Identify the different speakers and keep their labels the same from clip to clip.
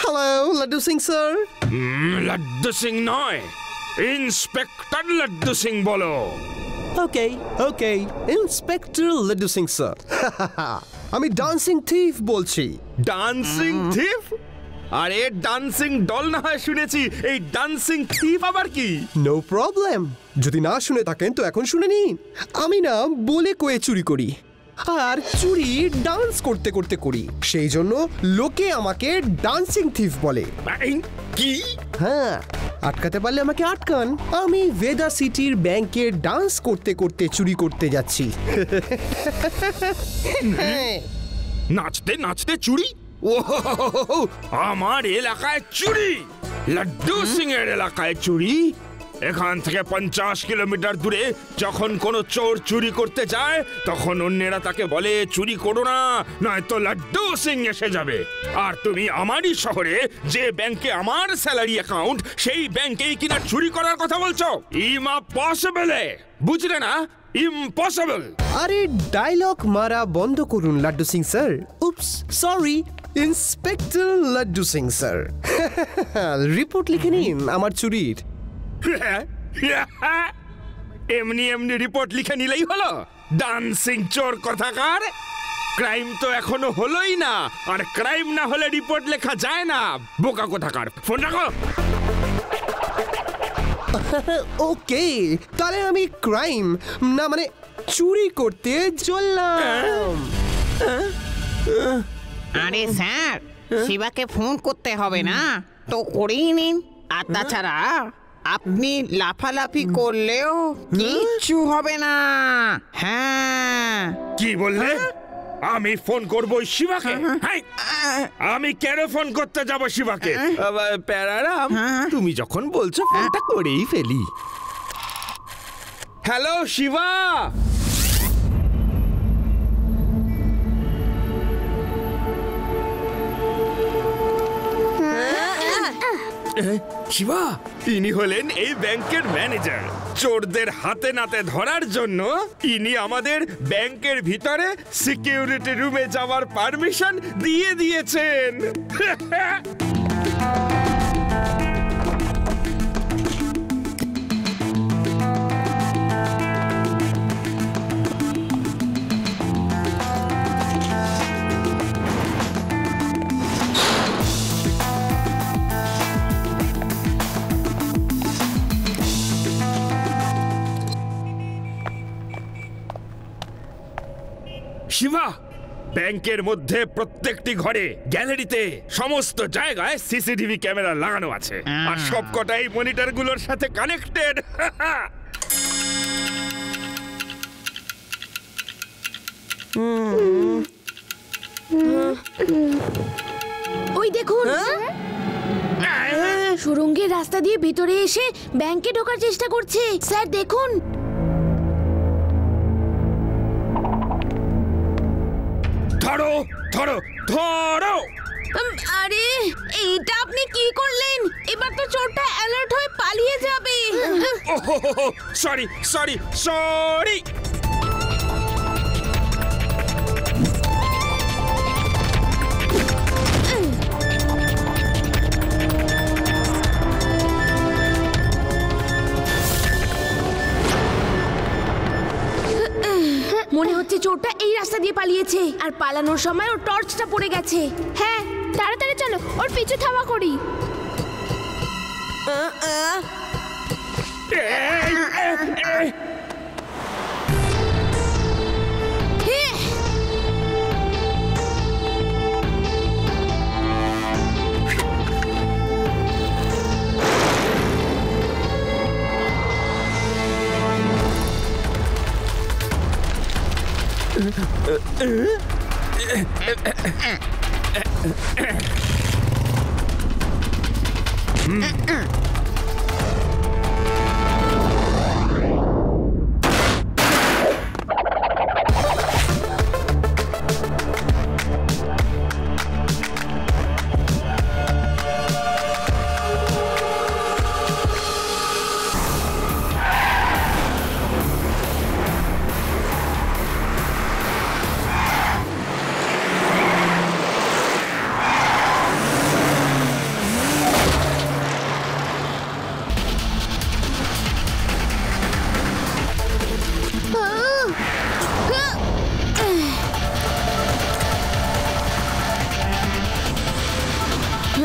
Speaker 1: Hello Laddu Singh sir.
Speaker 2: Laddu Singh নয়, inspector Laddu Singh বলো।
Speaker 1: Okay okay, inspector Laddu Singh sir. আমি ডান্সিং থিফ বলছি।
Speaker 2: Dancing thief? আরে ডান্সিং ডল না হয় শুনেছি, এই ডান্সিং থিফ আবার কি?
Speaker 1: নো প্রবলেম, যদি না শুনে থাকেন তো এখন শুনে নিন। আমি না বলে কয়ে চুরি করি, আর চুরি ডান্স করতে করতে করি, সেই জন্য লোকে আমাকে ডান্সিং থিফ বলে।
Speaker 2: কি?
Speaker 1: হ্যাঁ, আটকাতে পারলে আমাকে আটকান। আমি ভেদা সিটির ব্যাংকে ডান্স করতে করতে চুরি করতে যাচ্ছি।
Speaker 2: নাচতে নাচতে চুরি? ও আমার এলাকায় চুরি? লাড্ডু সিং এর এলাকায় চুরি? এখান থেকে 50 কিলোমিটার দূরে যখন কোনো চোর চুরি করতে যায় তখন অন্যেরা তাকে বলে চুরি করো না, নয়তো লাড্ডু সিং এসে যাবে। আর তুমি আমারই শহরে যে ব্যাংকে আমার স্যালারি অ্যাকাউন্ট, সেই ব্যাংকেই কিনা চুরি করার কথা বলছো? ইম্পসিবল, বুঝলে না? ইম্পসিবল।
Speaker 1: আরে ডায়লগ মারা বন্ধ করুন Laddu Singh sir. Oops, sorry, inspector Laddu Singh sir. Report লিখে নিন আমার চুরির।
Speaker 2: এমনি এমনি রিপোর্ট লিখে নিলেই হলো? ডান্সিং চোর কথাকার! ক্রাইম তো এখনো হলোই না, আর ক্রাইম না হলে রিপোর্ট লেখা যায় না। বোকা কথাকার, ফোন রাখো।
Speaker 1: ওকে, তাহলে আমি ক্রাইম না মানে চুরি করতে চললাম।
Speaker 3: আরে স্যার, শিবাকে ফোন করতে হবে না তো করেই নিন। আর তাছাড়া আপনি লাফালাফি করলেও কিচ্ছু হবে না। হ্যাঁ,
Speaker 2: কি বললে? আমি ফোন করবো শিবাকে? আমি কেন ফোন করতে যাব শিবাকে? প্যারারাম, তুমি যখন বলছো ফোনটা করেই ফেলি। হ্যালো শিবা। শিবা, ইনি হলেন এই ব্যাংকের ম্যানেজার। চোরদের হাতে নাতে ধরার জন্য ইনি আমাদের ব্যাংকের ভিতরে সিকিউরিটি রুমে যাওয়ার পারমিশন দিয়ে দিয়েছেন। শিবা, ব্যাংকের মধ্যে প্রত্যেকটি ঘরে, গ্যালারিতে, সমস্ত জায়গায় সিসিটিভি ক্যামেরা লাগানো আছে, আর সবকটাই মনিটরগুলোর সাথে কানেক্টেড।
Speaker 4: ওই দেখুন, সুড়ঙ্গের রাস্তা দিয়ে ভিতরে এসে ব্যাংকে ঢোকার চেষ্টা করছে। স্যার দেখুন।
Speaker 2: ধরো ধরো ধরো!
Speaker 4: আরে এইটা আপনি কি করলেন? এবার তো চোরটা অ্যালার্ট হয়ে পালিয়ে যাবে।
Speaker 2: Sorry sorry sorry.
Speaker 4: মনে হচ্ছে চোরটা এই রাস্তা দিয়ে পালিয়েছে, আর পালানোর সময় ওর টর্চটা পড়ে গেছে। হ্যাঁ, তাড়াতাড়ি চলো, ওর পিছু ধাওয়া করি। ও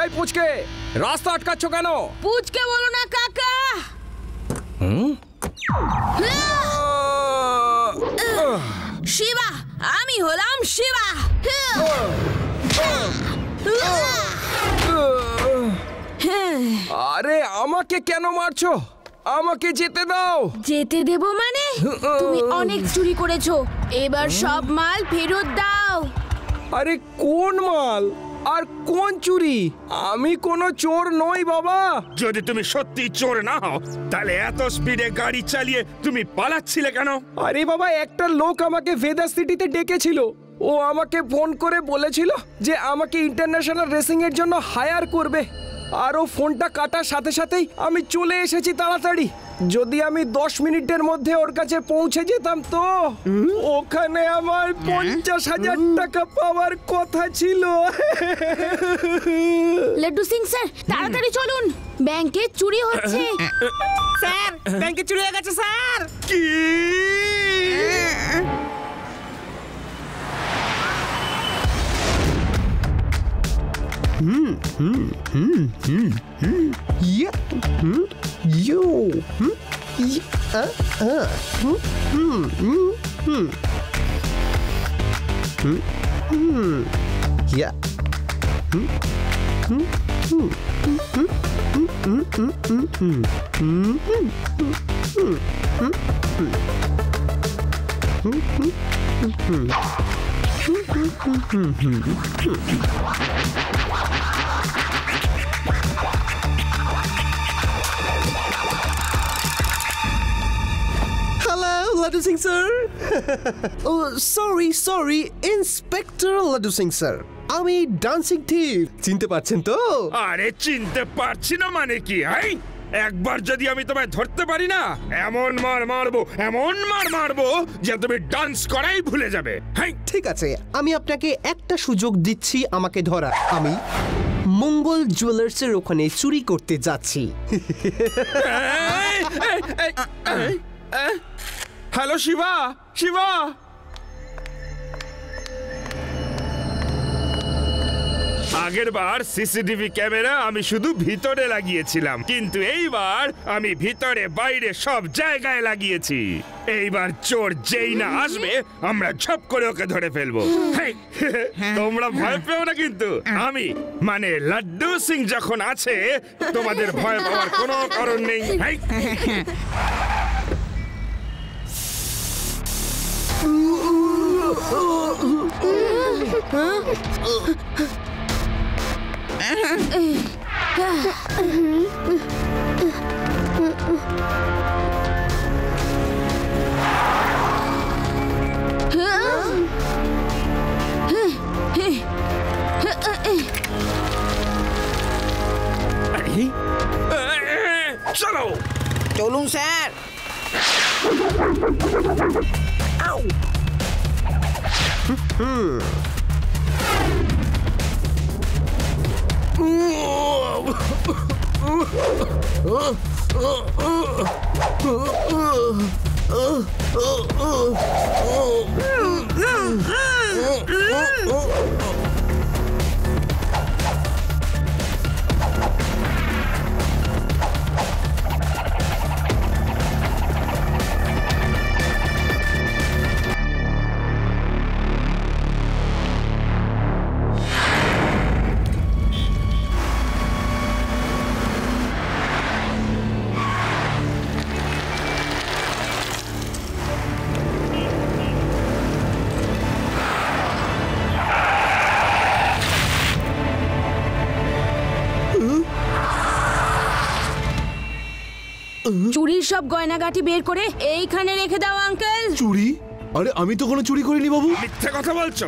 Speaker 5: এই পুচকে, রাস্তা আটকাচ্ছ কেন?
Speaker 4: পুচকে বলো না কাকা। শিবা, আমি হলাম শিবা।
Speaker 5: আরে আমাকে কেন মারছো? আমাকে যেতে দাও।
Speaker 4: যেতে দেব মানে? তুমি অনেক চুরি করেছো, এবার সব মাল ফেরত দাও।
Speaker 5: আরে কোন মাল আর কোন চুরি? আমি কোনো চোর নই বাবা।
Speaker 2: যদি তুমি সত্যি চোর না হও তাহলে এত স্পিডে গাড়ি চালিয়ে তুমি পালাচ্ছিলে কেন?
Speaker 5: আরে বাবা, একটা লোক আমাকে ভেদার সিটিতে ডেকেছিল। ও আমাকে ফোন করে বলেছিল যে আমাকে ইন্টারন্যাশনাল রেসিং এর জন্য হায়ার করবে। আর ও ফোনটা কাটার সাথে সাথেই আমি চলে এসেছি তাড়াতাড়ি। যদি আমি 10 মিনিটের মধ্যে ওর কাছে পৌঁছে যেতাম তো ওখানে আমার 50,000 টাকা পাওয়ার কথা ছিল।
Speaker 4: লাড্ডু সিং স্যার, তাড়াতাড়ি চলুন, ব্যাংকে চুরি হচ্ছে।
Speaker 3: স্যার, ব্যাংকে চুরি হয়ে গেছে স্যার।
Speaker 2: কি?
Speaker 1: Yeah. You. Yeah. Hello, Laddu Singh sir. Oh, sorry, Inspector Laddu Singh sir. আমি ডান্সিং থিপ, চিনতে পারছেন তো?
Speaker 2: আরে চিনতে পারছি না মানে কি? একবার যদি আমি তোমায় ধরতে পারি না, এমন মার মারবো যে তুমি ডান্স করাই ভুলে যাবে।
Speaker 1: ঠিক আছে, আমি আপনাকে একটা সুযোগ দিচ্ছি আমাকে ধরা। আমি মঙ্গল জুয়েলার্সের ওখানে চুরি করতে যাচ্ছি।
Speaker 2: হ্যালো শিবা। আগের বার সিসিটিভি ক্যামেরা আমি শুধু ভিতরে লাগিয়েছিলাম, কিন্তু এইবার আমি ভিতরে বাইরে সব জায়গায় লাগিয়েছি। এইবার চোর যেই না আসবে আমরা ঝপ করে ওকে ধরে ফেলবো। তোমরা ভয় পেও না কিন্তু, আমি মানে লাড্ডু সিং যখন আছে তোমাদের ভয় পাওয়ার কোনো কারণ নেই। চলো
Speaker 3: চলুন স্যার।
Speaker 4: চুরির সব গয়নাগাটি বের করে এইখানে রেখে দাও আঙ্কেল।
Speaker 6: চুরি? আরে আমি তো কোনো চুরি করিনি বাবু।
Speaker 2: মিথ্যে কথা বলছো?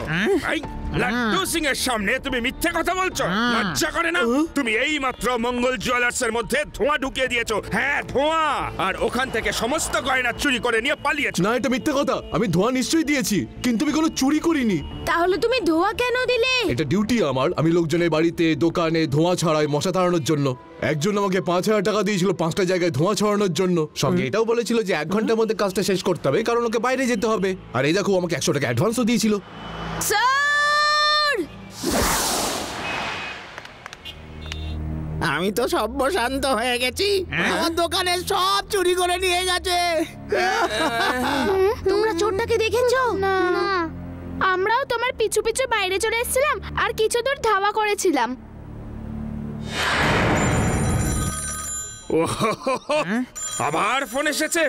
Speaker 2: লাড্ডু সিং এর সামনে তুমি মিথ্যে কথা বলছো? লজ্জা করে না? তুমি এই মাত্র মঙ্গল জুয়েলার্স এর মধ্যে ধোঁয়া ঢুকিয়ে দিয়েছো। হ্যাঁ, ধোঁয়া। আর ওখান থেকে সমস্ত গয়না চুরি করে নিয়ে পালিয়েছো।
Speaker 6: না, এটা মিথ্যে কথা। আমি ধোঁয়া নিশ্চয়ই দিয়েছি, কিন্তু আমি কোনো চুরি করিনি।
Speaker 4: তাহলে তুমি ধোয়া কেন দিলে?
Speaker 6: এটা ডিউটি আমার। আমি লোকজনের বাড়িতে, দোকানে ধোঁয়া ছড়াই মশা তাড়ানোর জন্য। একজন আমাকে 5,000 টাকা দিয়েছিল 5টা জায়গায় ধোঁয়া ছড়ানোর জন্য। সঙ্গে এটাও বলেছিল যে 1 ঘন্টার মধ্যে কাজটা শেষ করতে হবে, কারণ ওকে বাইরে যেতে হবে। আর এই দেখো, আমাকে 100 টাকা অ্যাডভান্সও দিয়েছিল।
Speaker 4: স্যার,
Speaker 3: আমি তো সর্বশান্ত হয়ে গেছি। আমার দোকানে সব চুরি করে নিয়ে গেছে।
Speaker 4: তোমরা চোরটাকে দেখেছো? না, আমরাও তোমার পিছু পিছু বাইরে চলে এসেছিলাম আর কিছু দূর ধাওয়া করেছিলাম।
Speaker 2: আবার ফোন এসেছে।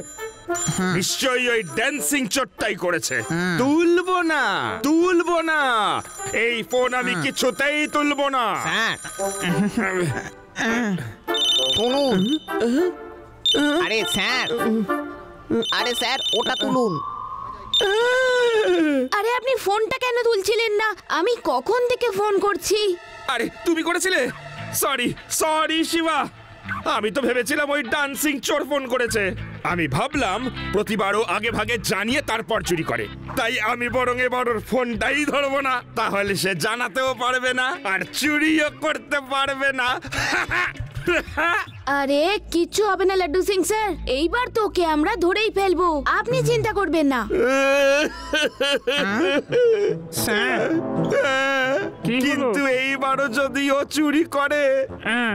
Speaker 2: নিশ্চয়ই ওই ড্যান্সিং চোরটাই করেছে। তুলবো না। এই ফোন আমি কিছুতেই তুলবো না।
Speaker 3: শুনুন। আরে স্যার ওটা তুলুন।
Speaker 4: আরে আপনি ফোনটা কেন তুলছিলেন না? আমি কখন থেকে ফোন করছি।
Speaker 2: আরে তুমি করেছিলে? সরি শিবা। আমি তো ভেবেছিলাম ওই ডান্সিং চোর ফোন করেছে। আমি ভাবলাম প্রতিবারও আগে ভাগে জানিয়ে তারপর চুরি করে, তাই আমি বরং এবার ওর ফোনটাই ধরবো না। তাহলে সে জানাতেও পারবে না আর চুরিও করতে পারবে না।
Speaker 4: আরে কিচ্ছু হবে না লাড্ডু সিং স্যার, এইবার তোকে আমরা ধরেই ফেলবো, আপনি চিন্তা করবেন না।
Speaker 2: কিন্তু এইবারও যদি ও চুরি করে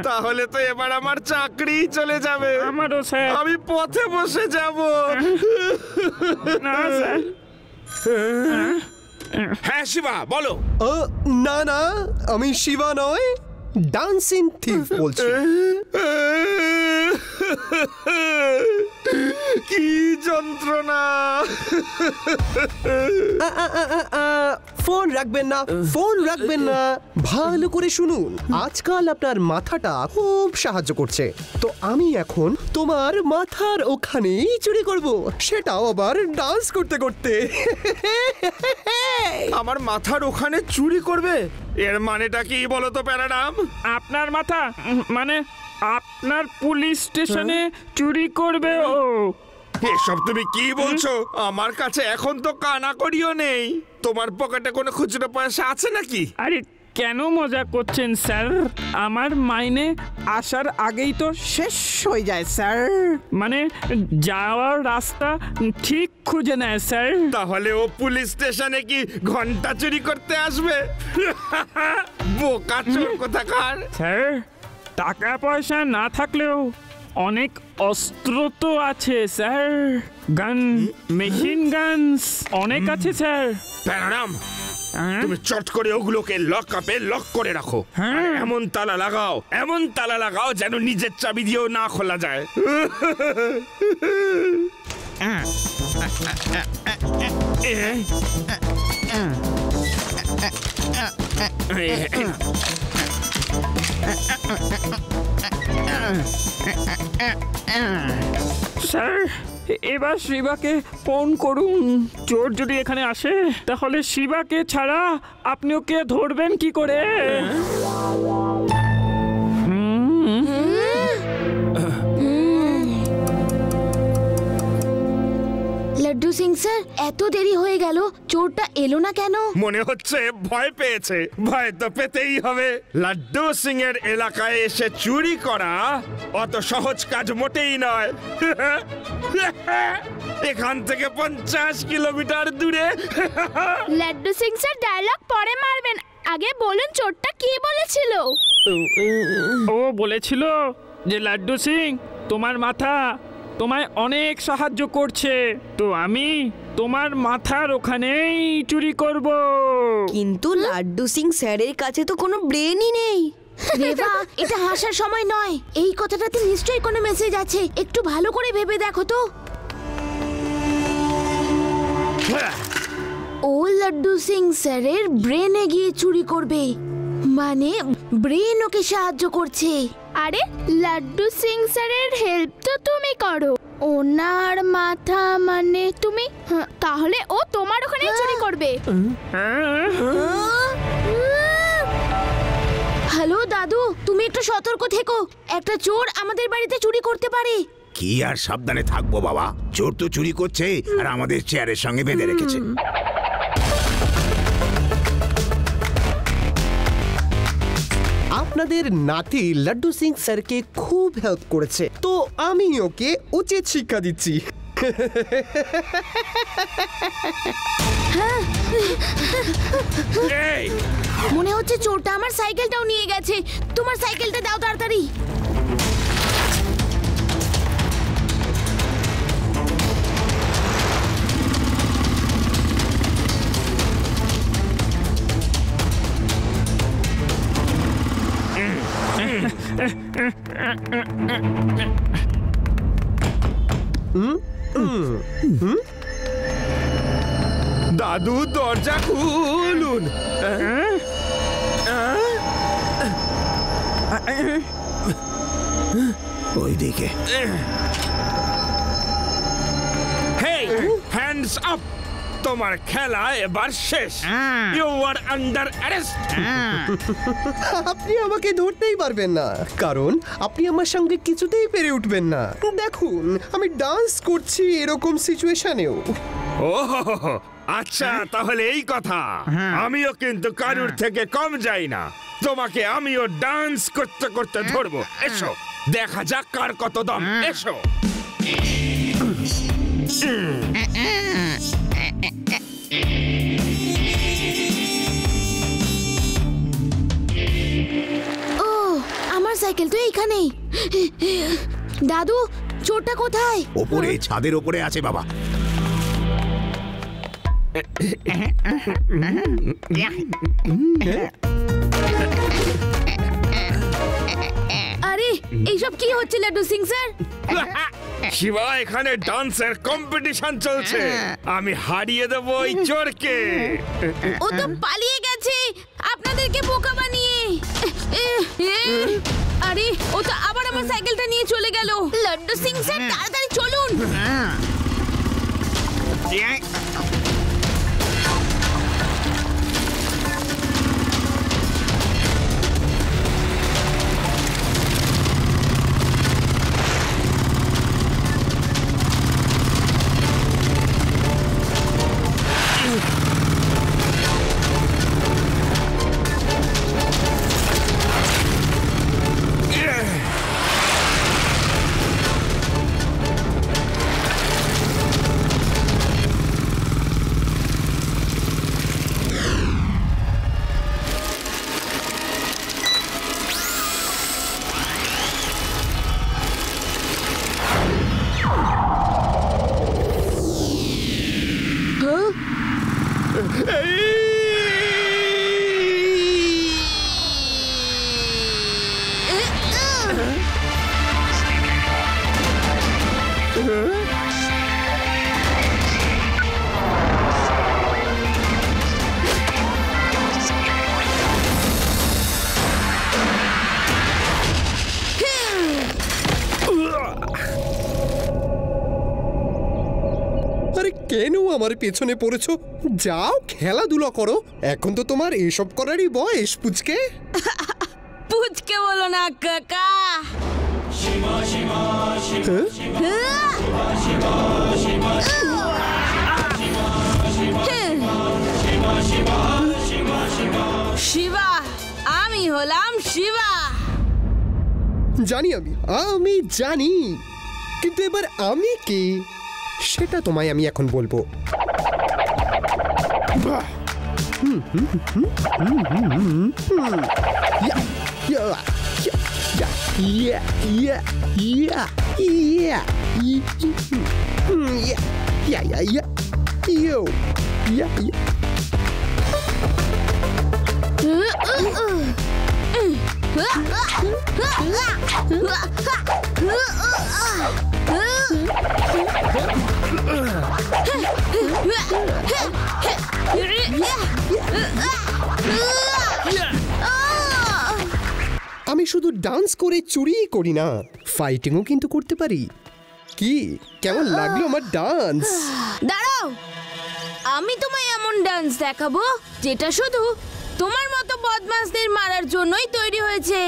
Speaker 2: তাহলে তো এবার আমার চাকরি চলে যাবে।
Speaker 5: আমারও স্যার।
Speaker 2: আমি পথে বসে যাব।
Speaker 5: না স্যার।
Speaker 2: হ্যাঁ শিবা, বলো।
Speaker 1: না, আমি শিবা নয়, ডান্সিং থিফ বলছি।
Speaker 2: কি যন্ত্রণা!
Speaker 1: ফোন রাখবেন না, ভালো করে শুনুন। আজকাল আপনার মাথাটা খুব সাহায্য করছে, তো আমি এখন তোমার মাথার ওখানেই চুরি করব, সেটাও আবার ডান্স করতে করতে।
Speaker 2: আমার মাথার ওখানে চুরি করবে? এর মানেটা কি বলো তো প্যারাডাম?
Speaker 5: আপনার মাথা মানে আপনার পুলিশ স্টেশনে চুরি করবে ও।
Speaker 2: এসব তুমি কি বলছো? আমার কাছে এখন তো কানাকড়িও নেই। তোমার পকেটে কোনো খুচরো পয়সা আছে নাকি?
Speaker 5: আরে কেন মজা করছেন স্যার? আমার মাইনে আসার আগেই তো শেষ হয়ে যায় স্যার। মানে যাওয়ার রাস্তা ঠিক খুঁজে নেয় স্যার।
Speaker 2: তাহলে ও পুলিশ স্টেশনে কি ঘন্টা চুরি করতে আসবে? বোকা চোর কোথাকার!
Speaker 5: স্যার, টাকা পয়সা না থাকলেও অনেক অস্ত্র তো আছে স্যার। গান, মেশিন গানস অনেক আছে স্যার।
Speaker 2: প্যারাডাম, তুমি চট করে ওগুলোকে লক আপে লক করে রাখো। আর এমন তালা লাগাও যেন নিজের চাবি দিয়েও না খোলা যায়।
Speaker 5: স্যার, এবার শিবাকে ফোন করুন। চোর যদি এখানে আসে তাহলে শিবাকে ছাড়া আপনি ওকে ধরবেন কি করে?
Speaker 4: লাড্ডু সিং স্যার, এত দেরি হয়ে গেল, চোরটা এলো না কেন?
Speaker 2: মনে হচ্ছে ভয় পেয়েছে। ভয় তো পেতেই হবে। লাড্ডু সিং এর এলাকায় এসে চুরি করা অত সহজ কাজ মোটেই নয়। এখান থেকে 50 কিলোমিটার দূরে।
Speaker 4: লাড্ডু সিং স্যার, ডায়লগ পরে মারবেন, আগে বলুন চোরটা কি বলেছিল।
Speaker 5: ও বলেছিল যে লাড্ডু সিং, তোমার মাথা তোমায় অনেক সাহায্য করছে, তো আমি তোমার মাথার ওখানেই চুরি করব।
Speaker 7: কিন্তু লাড্ডু সিং স্যারের কাছে তো কোনো ব্রেনই নেই।
Speaker 4: রেবা, এটা হাসার সময় নয়, এই কথাটাতে নিশ্চয়ই কোনো মেসেজ আছে, একটু ভালো করে ভেবে দেখো তো। ও লাড্ডু সিং স্যারের ব্রেনে গিয়ে চুরি করবে, মানে ব্রেন ওকে সাহায্য করছে। আরে লাড্ডু সিং স্যারের হেল্প তো তুমি করো, ওনার মাথা মানে তুমি, তাহলে ও তোমার ওখানে চুরি করবে। হ্যালো দাদু, তুমি একটু সতর্ক থেকো, একটা চোর আমাদের বাড়িতে চুরি করতে পারে।
Speaker 8: কি আর সাবধানে থাকবো বাবা, চোর তো চুরি করছে আর আমাদের চেয়ারের সঙ্গে বেঁধে রেখেছে।
Speaker 1: আপনাদের নাতি লাড্ডু সিং স্যারকে খুব হেল্প করেছে, তো আমি ওকে উচিত শিক্ষা দিচ্ছি।
Speaker 2: এই
Speaker 4: মনে হচ্ছে চোরটা আমার সাইকেলটাও নিয়ে গেছে। তোমার সাইকেলটা দাও তাড়াতাড়ি।
Speaker 2: দাদু দরজা খুলুন।
Speaker 8: ওইদিকে
Speaker 2: হেই, হ্যান্ডস আপ! তোমার খেলা এবার শেষ। You are under arrest.
Speaker 1: আপনি আমাকে ধরতেই পারবেন না, কারণ আপনি আমার সঙ্গে কিছুতেই পেরে উঠবেন না। দেখুন, আমি ডান্স করছি এরকম সিচুয়েশনেও।
Speaker 2: ও আচ্ছা, তাহলে এই কথা। আমিও কিন্তু কারুর থেকে কম যাই না। তোমাকে আমিও ডান্স করতে করতে ধরবো। এসো, দেখা যাক কার কত দম। এসো।
Speaker 4: ও, আমার সাইকেল তো এইখানেই। দাদু, চোরটা কোথায়?
Speaker 8: ওপরে, ছাদের ওপরে আছে বাবা।
Speaker 4: আরে, এইসব কি হচ্ছে লাড্ডু সিং স্যার?
Speaker 2: শিবা, এখানে ডান্সের কম্পিটিশন চলছে। আমি হারিয়ে দেবো ওই চোরকে।
Speaker 4: ও তো পালিয়ে গেছে আপনাদেরকে বোকা বানিয়ে। আরে, ও তো আবার আমার সাইকেলটা নিয়ে চলে গেল। লাড্ডু সিং স্যার, তাড়াতাড়ি চলুন।
Speaker 1: আরে কেন আমার পেছনে পড়েছো? যাও, খেলাধুলা করো। এখন তো তোমার এসব করারই বয়স, পুচকে।
Speaker 4: পুচকে বলো না কাকা। শিবা, আমি হলাম শিবা।
Speaker 1: জানি আমি জানি, কিন্তু এবার আমি কে সেটা তোমায় আমি এখন বলবো। আমি শুধু ডান্স করে চুরি করি না, ফাইটিংও কিন্তু করতে পারি। কি কেমন লাগলো আমার ডান্স?
Speaker 4: দাঁড়াও, আমি তোমায় এমন ডান্স দেখাবো যেটা শুধু তোমার মতো বদমাশদের মারার জন্যই তৈরি হয়েছে।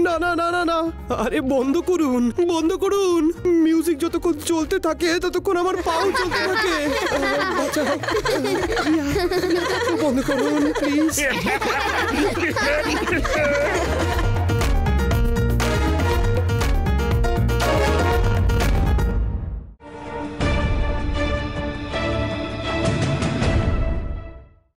Speaker 1: না না না না না, আরে বন্ধ করুন, বন্ধ করুন। মিউজিক যতক্ষণ চলতে থাকে ততক্ষণ আমার পাও চলতে থাকে। বাঁচাও। বন্ধ করুন প্লিজ।